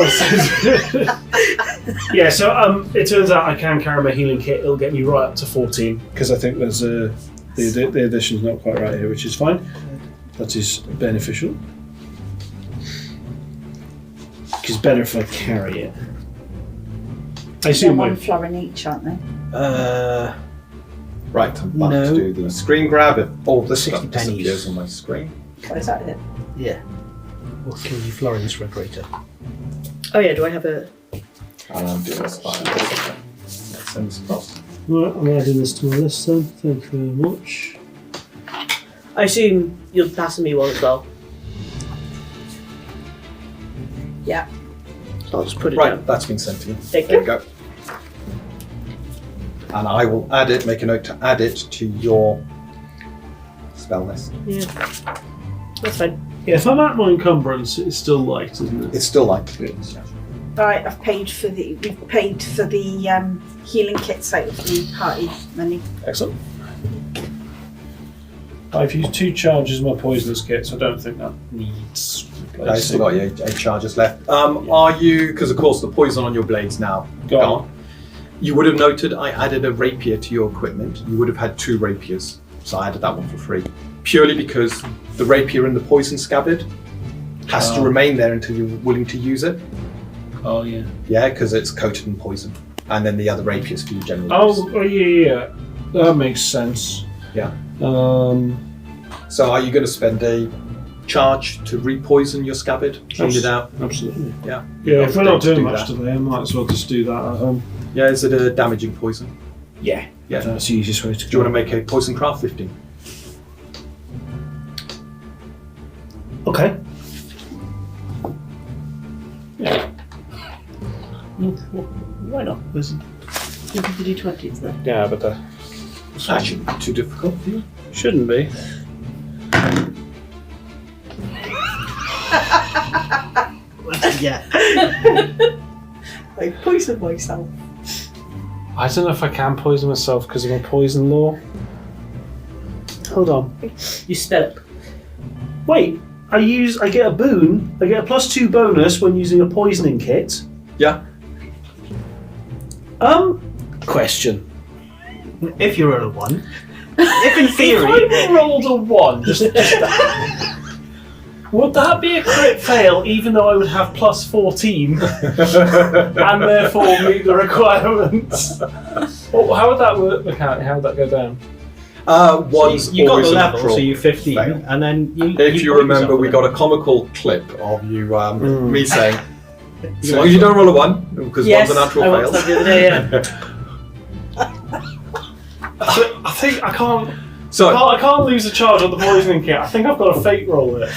Yeah, so it turns out I can carry my healing kit. It'll get me right up to 14, because I think there's the addition's not quite right here, which is fine. That is beneficial. It's better if I carry it. I They're assume one my... florin each, aren't they? Right, I'm about No. to do the screen grab. If all this 60 stuff pennies. disappears on my screen. Or is that it? Yeah. We'll kill you florins for a greater. Oh yeah, do I have a... And I'm doing this by send this across. Right, I'm adding this to my list then. Thank you very much. I assume you're passing me one as well. Yeah. So I'll just put it Right, down. that's been sent to you. Thank There you. you go. And I will add it, make a note to add it to your spell list. Yeah. That's fine. Yeah, if I'm at my encumbrance, it's still light, isn't it? It's still like Yes. Right, we've paid for the healing kits out of the party money. Excellent. I've used 2 charges of my poisonous kit, so I don't think that needs I still replacing. got your 8 charges left. Are you, because of course the poison on your blade's now gone. You would have noted I added a rapier to your equipment. You would have had 2 rapiers, so I added that one for free. Purely because the rapier in the poison scabbard has to remain there until you're willing to use it. Oh, yeah. Yeah, because it's coated in poison. And then the other rapiers for your general use. Oh, yeah. That makes sense. Yeah. Um, So are you going to spend a charge to re-poison your scabbard? Clean it out? absolutely. Yeah. Yeah, if we're not doing Do much that. today, I might as well just do that at home. Yeah, is it a damaging poison? Yeah. Yeah. That's the easiest way to Do you want to make a poison craft 15? Okay. Why not? Where's it? Look at the D20, it's there. Yeah, but It's actually not too difficult for you. shouldn't be. Yeah. I poisoned myself. I don't know if I can poison myself because of my poison law. Hold on. You spell it. Wait, I get a boon. I get a +2 bonus when using a poisoning kit. Yeah. Question. If you roll a 1. If in If theory... I rolled a 1, would that be a crit fail even though I would have +14 and therefore meet the requirements? Well, how would that work mechanically? How would that go down? One's you got always the a level, natural so you're 15, fail. and then you... If you put remember, yourself we in. got a comical clip of you, me saying, as long as you don't roll a 1, because Yes, one's a natural I watched fail. that the other day, yeah. I think I can't. So, I can't lose a charge on the poisoning kit. I think I've got a fate roll it.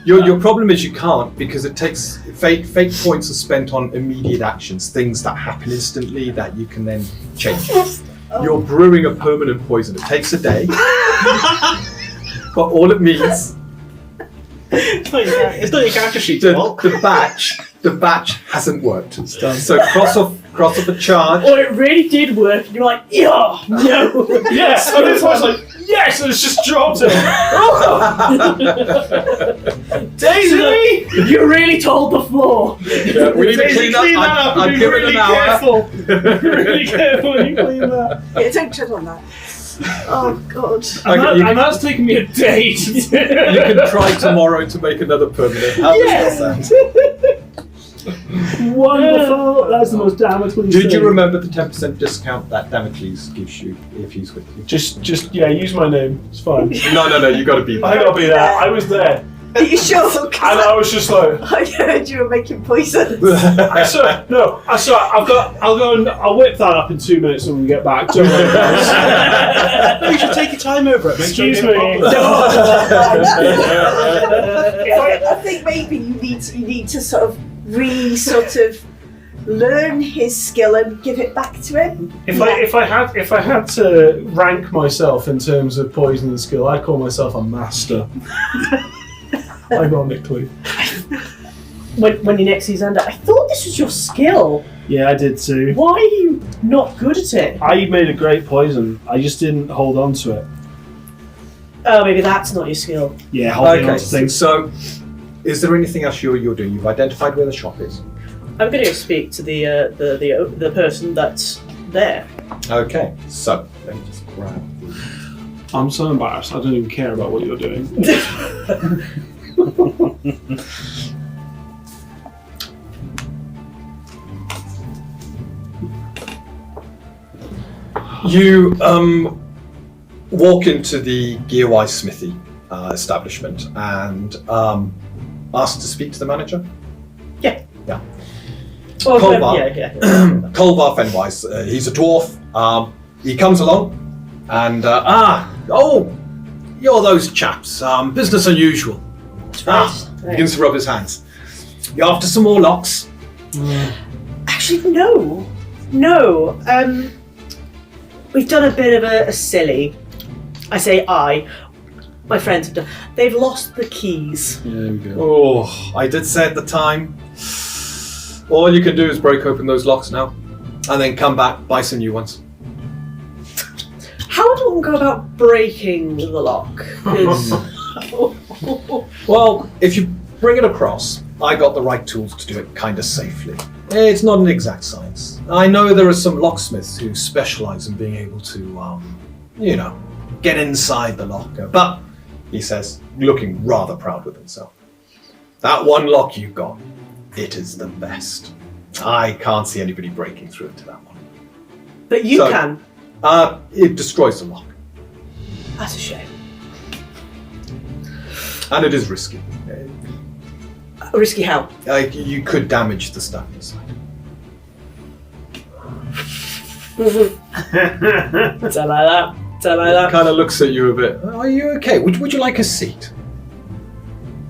your problem is you can't, because it takes fate points are spent on immediate actions, things that happen instantly that you can then change. You're brewing a permanent poison. It takes a day, but all it means It's not your character sheet, the batch hasn't worked. So cross off a charge. Or it really did work, and you're like, yeah, no. Yes, and it's always like yes, and it's just dropped it. Daisy, You really told the floor. Yeah, we need to clean that that. up. I've Be given really an hour. careful. Really careful when you clean that. Yeah, don't tread on that. Oh God. Okay, you And that's taken me a day to do. You can try tomorrow to make another permanent. How does that sound? Wonderful. That's the most Damocles. Did you remember the 10% discount that Damocles gives you if he's with you? Just use my name. It's fine. No, you got to be I there. gotta be there. I was there, Are you sure? and I was just like, I heard you were making poisons. I saw. I'll whip that up in 2 minutes when we get back. Don't worry about it. No, you should take your time over it. Make sure you Excuse get me. it I think maybe you need to sort of learn his skill and give it back to him. If I had to rank myself in terms of poison skill, I'd call myself a master. Ironically. When you next see Xander, I thought this was your skill. Yeah, I did too. Why are you not good at it? I made a great poison. I just didn't hold on to it. Oh, maybe that's not your skill. Yeah, holding on Okay, to things. so is there anything else you're doing? You've identified where the shop is. I'm going to go speak to the person that's there. Okay, so let me just grab the... I'm so embarrassed. I don't even care about what you're doing. You walk into the Gearwise Smithy establishment and ask to speak to the manager. Yeah. Yeah. Oh, Colvar. yeah. Colvar Fenwise. He's a dwarf. He comes along and you're those chaps. Business unusual. Begins to rub his hands. You after some more locks? Actually, no. We've done a bit of a silly. I say my friends have done. They've lost the keys. Yeah, there we go. Oh, I did say at the time. All you can do is break open those locks now, and then come back, buy some new ones. How would one go about breaking the lock? 'Cause- Well, if you bring it across, I got the right tools to do it kind of safely. It's not an exact science. I know there are some locksmiths who specialize in being able to, get inside the lock. But, he says, looking rather proud with himself, that one lock you got, it is the best. I can't see anybody breaking through into that one. but you So- can. It destroys the lock, That's a shame. and it is risky. Risky how? You could damage the stuff inside. Don't like that. Kind of looks at you a bit. Are you okay? Would you like a seat?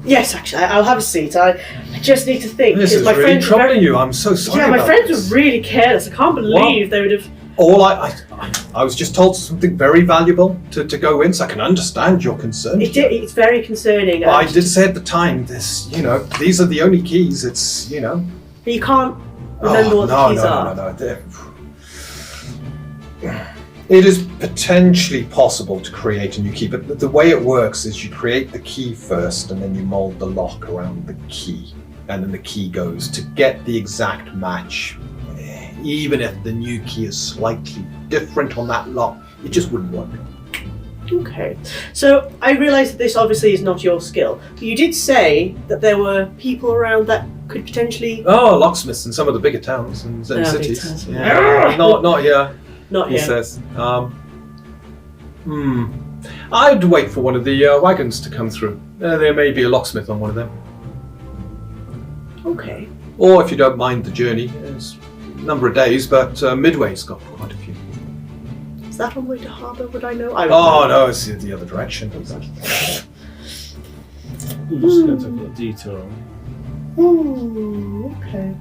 Yes, actually, I'll have a seat. I just need to think. This 'cause is my really friends were troubling you. I'm so sorry. Yeah, my about friends this. were really careless. I can't believe they would have. All I was just told something very valuable to go in, so I can understand your concern. It's very concerning. But I did say at the time, these are the only keys. It's, But you can't remember what the keys are. No. It is potentially possible to create a new key, but the way it works is you create the key first, and then you mold the lock around the key, and then the key goes to get the exact match. Even if the new key is slightly different on that lock, it just wouldn't work. Okay. So I realise that this obviously is not your skill. But you did say that there were people around that could potentially. Oh, locksmiths in some of the bigger towns and big cities. towns. Yeah. not here. Not He yet. says. I'd wait for one of the wagons to come through. There may be a locksmith on one of them. Okay. Or if you don't mind the journey, it's a number of days, but Midway's got quite a few. Is that on the way to harbour? Would I know? I don't Oh know. no, it's the other direction. I'm just going to take a little detour. Okay.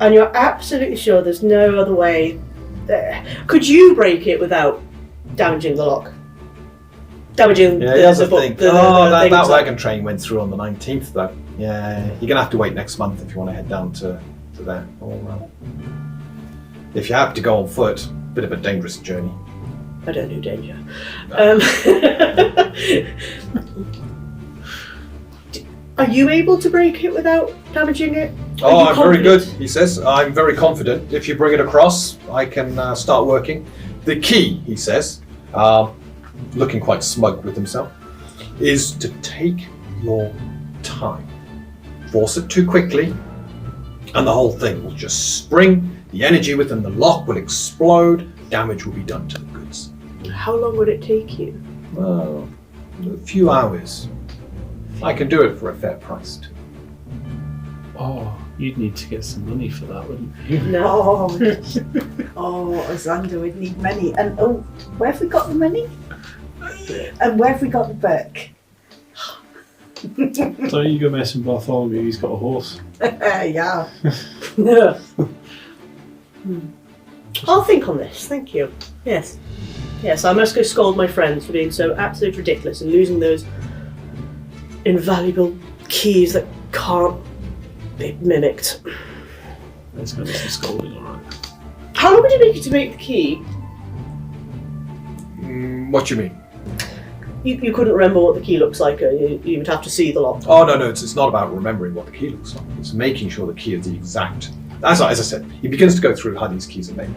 And you're absolutely sure there's no other way there. Could you break it without damaging the lock? Damaging Yeah, the that's the book. thing. The That things like- wagon train went through on the 19th, though. Yeah, you're gonna have to wait next month if you want to head down to there. If you happen to go on foot, bit of a dangerous journey. I don't do danger. Are you able to break it without damaging it? Are Oh, you I'm very good, confident? he says. I'm very confident. If you bring it across, I can start working. The key, he says, looking quite smug with himself, is to take your time. Force it too quickly, and the whole thing will just spring. The energy within the lock will explode. Damage will be done to the goods. How long would it take you? Well, a few hours. I can do it for a fair price too. Oh, you'd need to get some money for that, wouldn't you? No. Xander would need money. And where have we got the money? And where have we got the book? So you go messing Bartholomew, he's got a horse. Yeah. No. I'll think on this, thank you. Yes. Yes, I must go scold my friends for being so absolutely ridiculous and losing those invaluable keys that can't be mimicked. There's going to be some scolding, alright. How long would it take you to make the key? What do you mean? You couldn't remember what the key looks like. You would have to see the lock. Oh, no, it's not about remembering what the key looks like. It's making sure the key is the exact... As I said, he begins to go through how these keys are made.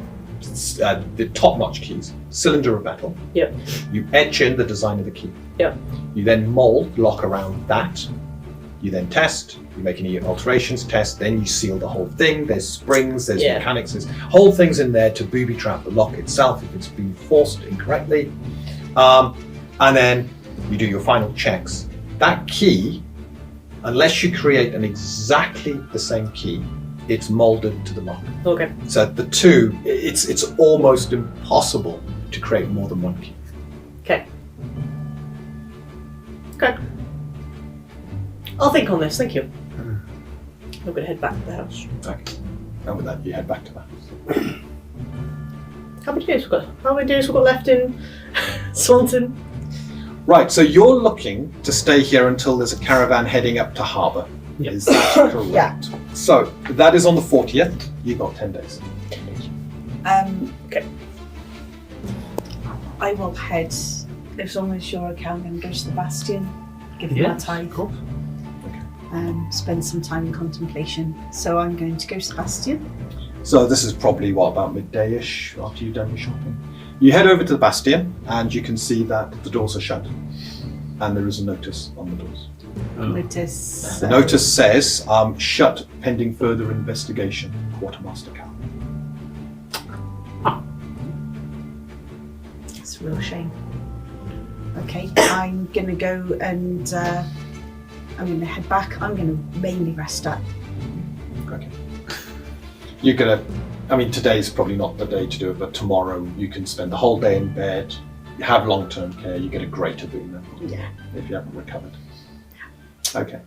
The top-notch keys, cylinder of metal. Yep. You etch in the design of the key. Yep. You then mold, lock around that. You then test. You make any alterations, test. Then you seal the whole thing. There's springs, there's mechanics, there's whole things in there to booby trap the lock itself if it's been forced incorrectly. And then you do your final checks. That key, unless you create an exactly the same key, it's molded to the lock. Okay. So the two, it's almost impossible to create more than one key. Okay. Okay. I'll think on this, thank you. I'm going to head back to the house. Okay. And with that, you head back to the house. How many days we've got left in Swanton? Right, so you're looking to stay here until there's a caravan heading up to harbour. Yep. Is that correct? Yeah. So that is on the 40th. You've got 10 days. Okay. I will head, as long as you're okay, I'm going to go to the Bastion, give them Yeah, my time, of course. spend some time in contemplation. So I'm going to go to the Bastion. So this is probably, about midday-ish after you've done your shopping. You head over to the Bastion and you can see that the doors are shut. And there is a notice on the doors. Notice. The notice says, shut pending further investigation, Quartermaster Cal. It's a real shame. Okay, I'm going to go and I'm going to head back. I'm going to mainly rest up. Okay. You're gonna, today's probably not the day to do it, but tomorrow you can spend the whole day in bed, you have long-term care, you get a greater boon then, Yeah. if you haven't recovered. Okay.